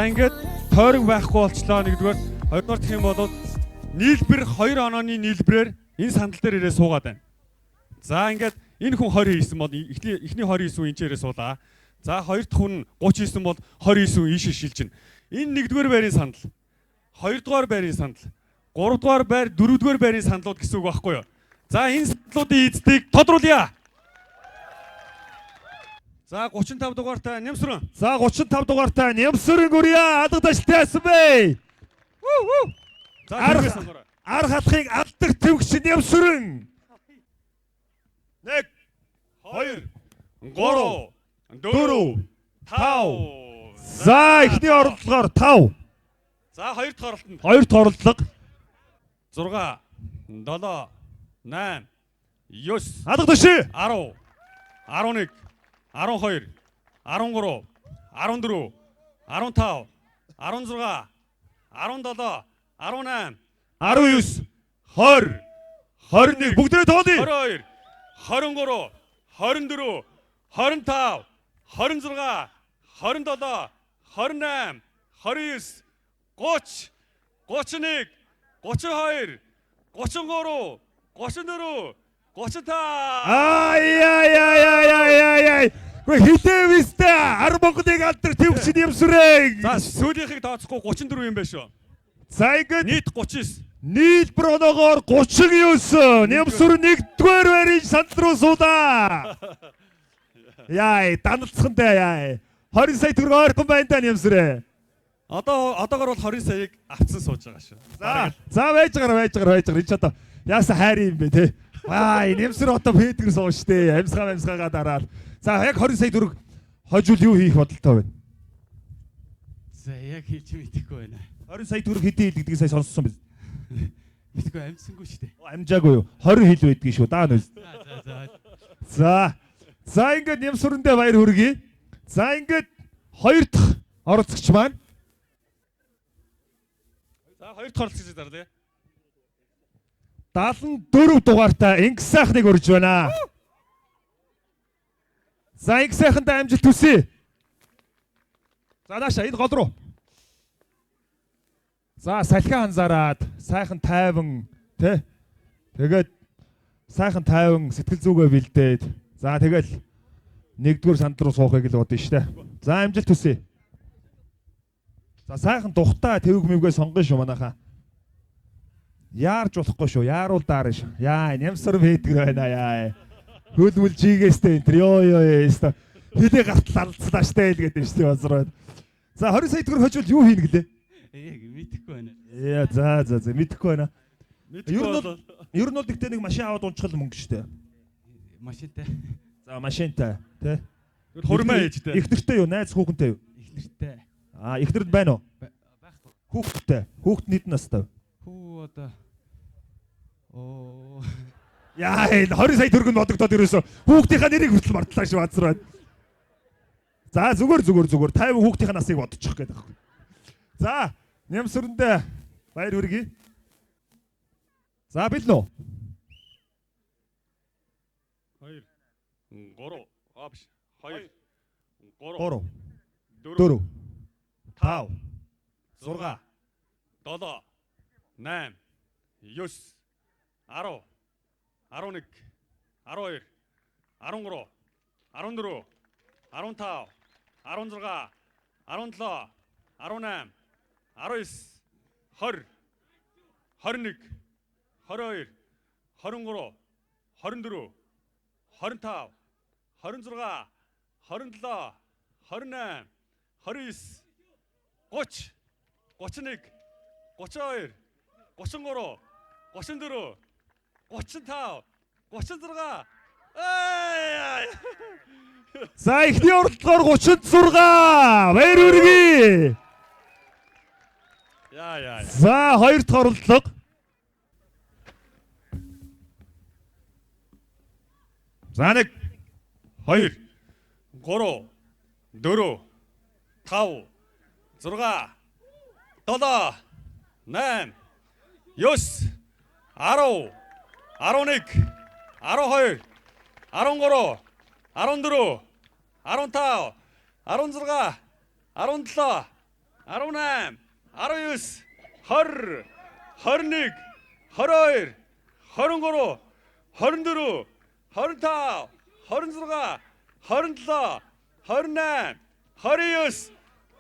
Ингээд тойрог байхгүй болчлоо нэгдүгээр. Хоёрдугаар гэх юм бол нийлбэр 2 онооны нийлбэрээр энэ сандал дээр ирээ суугаад байна. За ингээд энэ хүн 20 хийсэн бол эхний 29 хүн энэ ирээ суулаа. За хоёр дахь хүн 39 бол 29 хүн ийшээ шилжинэ. Энэ нэгдүгээр байрын сандал. Хоёрдугаар байрын сандал. Гуравдугаар байр, дөрөвдүгээр байрын сандлууд гэсэн үг байхгүй юу? За энэ сандлуудын эздийг тодруулъя. За 35 дугаартай Нямсрын. За 35 дугаартай Нямсрын гүрья алгадаштай асан бэ. За ар халахыг алдаг төвөгч Нямсрын. 1 2 3 4 5. За эхний оролдлогоор 5. За хоёр дахь оролтонд. Хоёр дахь оролдлого 6 7 8 9 алгадаш 10 11 12 13 14 15 16 17 18 19 20 21 бүгдээ тоолъё. 22 23 24 25 26 27 28 29 30 31 32 33 34 35. Ай. Хитээвэстэ 10 Монголыг алдар төвөгч Нямсрын. За сүүлийнхийг тооцохгүй 34 юм байна шүү. За ингээд нийт 39. нийлбэр оноогоор 39 Нямсрын 1-р байрын сандал руу суулаа. Яа, даналцхантай яа. 20 сая төгрөг ойрхон байна да Нямсрын. Одоогор бол 20 саяыг авцсан сууж байгаа шүү. За байж байгаа. Энд ч одоо яасан хайр юм бэ те. Ваа, Нямсрын одоо Петрс сууж штэ. Амьсгаа дараад. За яг 20 сая төгрөг хожил юу хийх бодолтой байна? За яг хийж мэдэхгүй байна. 20 сая төгрөг хэдий хэлдгийг сая сонссон биз? Мэдгүй амжсангүй шүү дээ. Амжаагүй юу? 20 хил байдгийг шүү. Даа нүс. За. За ингээд Нямсрындээ баяр хүргэе. За ингээд хоёр дахь оролцогч маань. За хоёр дахь оролцогч дараа тий. 74 дугаартай Ингс сайхныг урьж байна. За Ингс сайхантай амжилт хүсье. За нааша энэ гол руу. За салхиа анзаараад сайхан тайван тий. Тэгээд сайхан тайван сэтгэл зүгээ бэлдээд за тэгэл нэгдүгээр сандал руу суухыг л бодсон шүү дээ. За амжилт хүсье. За сайхан тухтай тэвэг мөвгөө сонгоно шүү манайхаа. Яарч болохгүй шүү. Яаруул даарна шүү. Яа, Нямсрын Петр байна яа. Хөлмөл жигээстэй энэ ёо яста. Хилээ гартал алдцлаа штэ л гэдэг шүү базраад. За 20 сая төгрөг хожвол юу хийнэ гэлээ? Яг мэдэхгүй байна. Яа, за мэдэхгүй байна. Ер нь бол гэхдээ нэг машин аваад унчхал мөнгө штэ. Машинтай. За машинтай тий. Хурмаа ээжтэй. Их нэртэй юу? Найз хүүхэнтэй юу? Их нэртэй. Их нэрд байна уу? Байхгүй. Хүүхдтэй. Хүүхд нийт настай. Хүү одоо Яа, 20 сая төгрөг нь бодогдоод ерөөсө хүүхдийнхаа нэрийг хүртэл мартлаа шүү базраад. За зүгээр 50 хүүхдийнхаа насыг бодчих гээд байна. За, Нямсрындээ баяр хүргэе. За билнэ үү? 2 3 авш 2 3 4 4 5 6 7 8 9 10 11 12 13 14 15 16 17 18 19 20 21 22 23 24 25 26 27 28 29 30 31 32 33 34 35 36 За эхний оролдлогоор 36 баяр хүргэе. Яа. За хоёр дахь оролдлого. За 1 2 3 4 5 6 7 8 9 10 11 12 13 14 15 16 17 18, 19, 20, 21, 22, 23, 24, 25, 26, 27, 28, 29,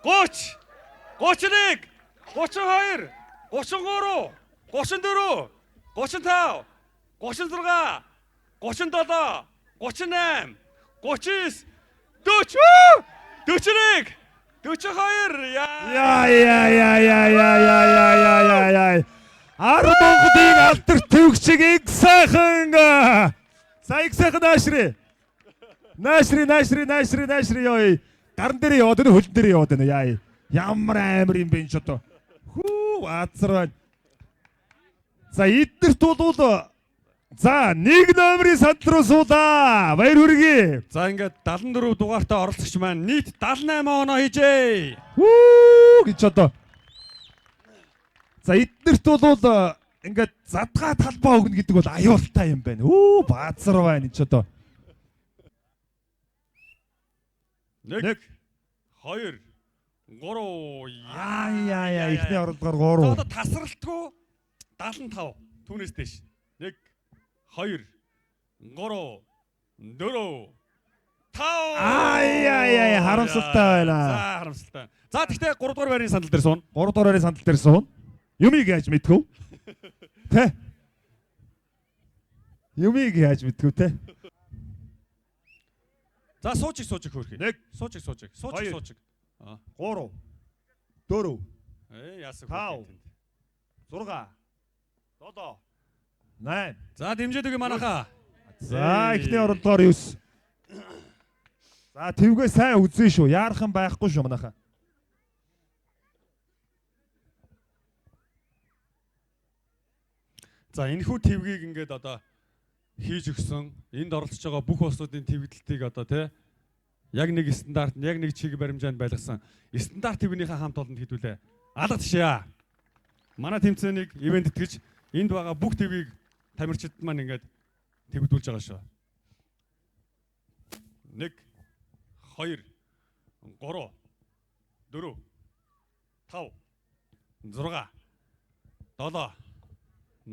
30, 31, 32, 33, 34, 35, 36, 37, 38, 39, 40, 41, 42 Яа. 10 Монголын алдарт төвөгчийг их сайхан. За их сайхан наашри. Наашри ёо. Гарн дээр яваад байна, хөлн дээр яваад байна. Яа. Ямар амар юм бэ энэ ч одоо. Хүү азар байна. За эднэрт бол за нэг номерын санд руу суулаа. Баяр хүргэе. За ингээд 74 дугаартай оролцогч маань нийт 78 оноо хийжээ. Хүү гэж одоо. За эднэрт бол ингээд задгаа талбай өгнө гэдэг бол аюултай юм байна. Хүү баазар байна ч одоо. 1 2 3 Яа ихний оролдогоор 3. Одоо тасралтгүй 75 түүнээс дэш. 1 2 3 4 5 харамсалтай байна. За харамсалтай. За тэгтээ 3 дугаар байрны сандал дээр суун. 3 дугаар байрны сандал дээр суун. Юмыг яаж мэдгүү? Тэ? Юмыг яаж мэдгүү те? За суучих хөөрхий. 1 суучих. 2 3 4 яасан 5 6 7 8. За дэмжээд өгье манайхаа. За ихний оролдогоор 9. За твгээ сайн үзэн шүү. Яархан байхгүй шүү манайхаа. За энэхүү твгийг ингээд одоо хийж өгсөн энд оролцож байгаа бүх улсуудын твэгдэлтийг одоо тий яг нэг стандарт, яг нэг чиг баримжаанд байлгасан стандарт твгнийхээ хамт олонд хэдүүлээ. Алга ташаа. Манай тэмцээнийг ивент итгэж энд байгаа бүх твгийг тамирчид маань ингээд твэгдүүлж байгаа шүү. 1 2 3 4 5 6 7 8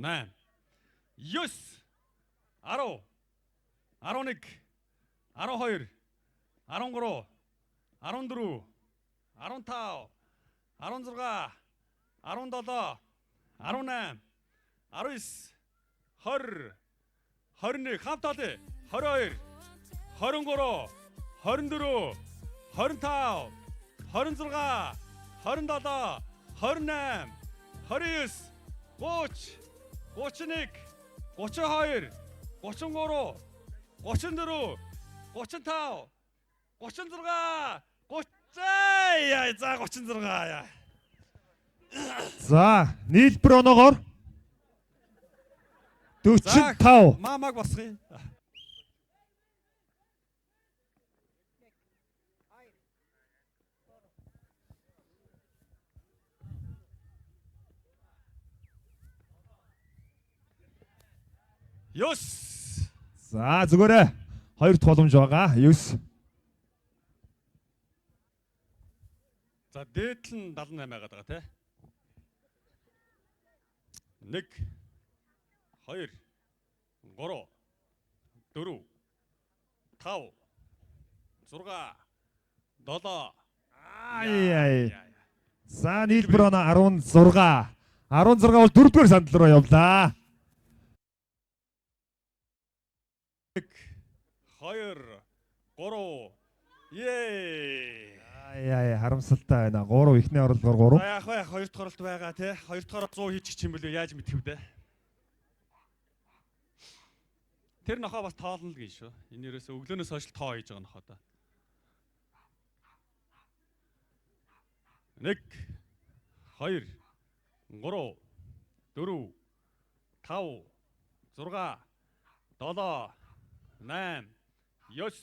9 10 11 12 13 14 15 16 17 18 19 20 21 хамт олъё 22 23 24 25 26 27 28 29 30 31 32 33 34 35 36 30 за 36 яа. За нийлбэр оноогоор 45. Маамаг босгоё. Ёс. За зүгээрээ 2 дахь боломж байгаа. 9. За дээдл нь 78 байгаад байгаа тий. 1 2 3 4 5 6 7 За нийлбэр оноо 16. 16 бол 4 дугаар сандал руу явлаа. 2 3 Харамсалтай байна. 3 ихний оролдогоор 3. За яг бай 2 дахь оролт байгаа тий. 2 дахь 100 хийчих юм бэлээ яаж мэдэх вэ? Тэр нохоо бас тоолно л гин шүү. Энэ ерөөсөө өглөөнөөс хойш тоо хийж байгаа нохоо да. 1 2 3 4 5 6 7 8 9 10.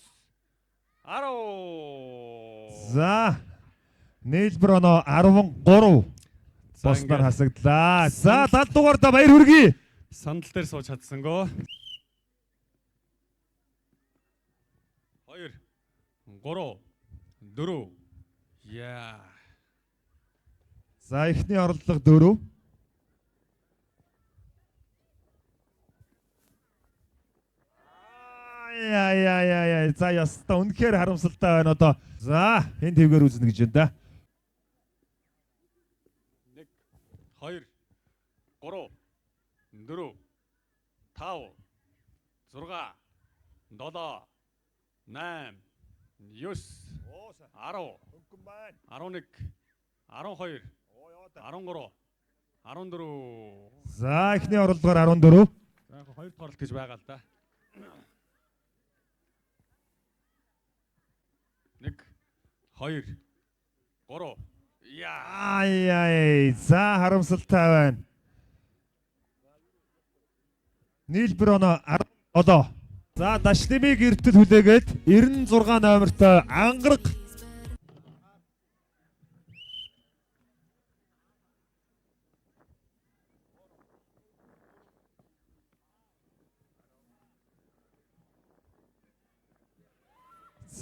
За нийлбэр оноо 13. Босноор хасагдлаа. За 70 дугаар да баяр хүргэе. Сандал дээр сууж чадсангүй. 2 3 4 яа. За эхний орлого 4. Яа. За яста үнэхээр харамсалтай байна одоо. За энэ твгээр үзнэ гэж байна да. 1 2 3 4 5 6 7 8 9 10 11 12 13 14. За эхний орлогоор 14. За яг хоёр дахь орлого гэж байгаа л да. 1 2 3. Ай. За харамсалтай байна. Нийлбэр оноо 17. За Дашлимыг эртэл хүлээгээд 96 номертой ангараг.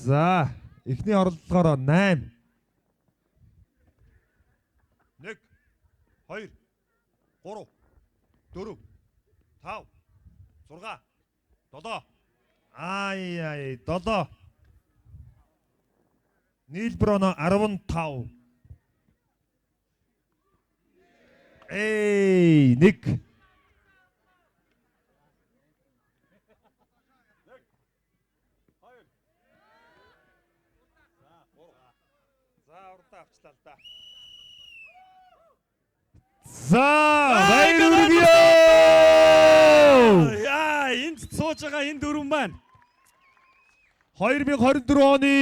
За эхний орлогоор 8. 1 2 3 4 5 6 7. Ай 7. Нийлбэр оноо 15. 1. За баяр хүргэе. Яа, энд сууж байгаа энэ дөрвөн маань 2024 оны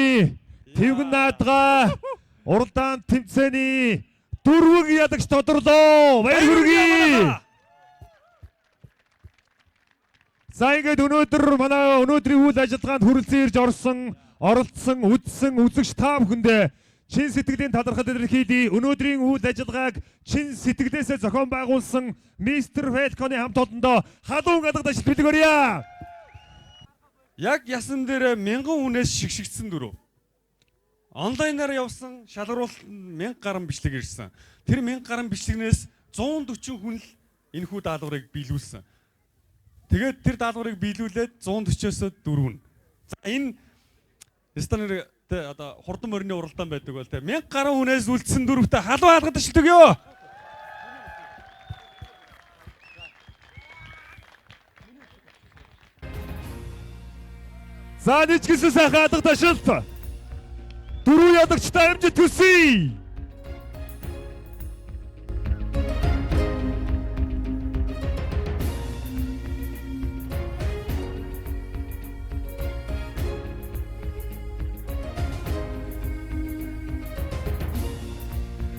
Тэвгэн наадгаа уралдаан тэмцээний дөрвөн ядагч тодорлоо. Баяр хүргэе. За ингээд өнөөдөр манай өнөөдрийн үйл ажиллагаанд хүрэлцэн ирж оролцсон, үзсэн, үзэгч та бүхэндээ чин сэтгэлийн талархал илэрхийлье. Өнөөдрийн үйл ажиллагааг чин сэтгэлээсээ зохион байгуулсан Мистер Фэлконы хамт олондоо халуун алга ташлт бэлгээрье. яг ясан дээр 1000 хүнээс шигшигдсэн дөрөв. Онлайнаар явсан шалгаруулалт 1000 гаруй бичлэг ирсэн. Тэр 1000 гаруй бичлэгнээс 140 хүн л энэ хүү даалгаврыг биелүүлсэн. Тэгээд тэр даалгаврыг биелүүлээд 140-оос 4. За энэ стандарт одоо хурдан морины уралдаан байдаг бол те 1000 гаруй хүнээс үлдсэн дөрөвтэй халуун алга ташлт өгөө. За нийцгэсэн сайхан алга ташлт. Дөрвөн ядагчтай амжилт хүсье.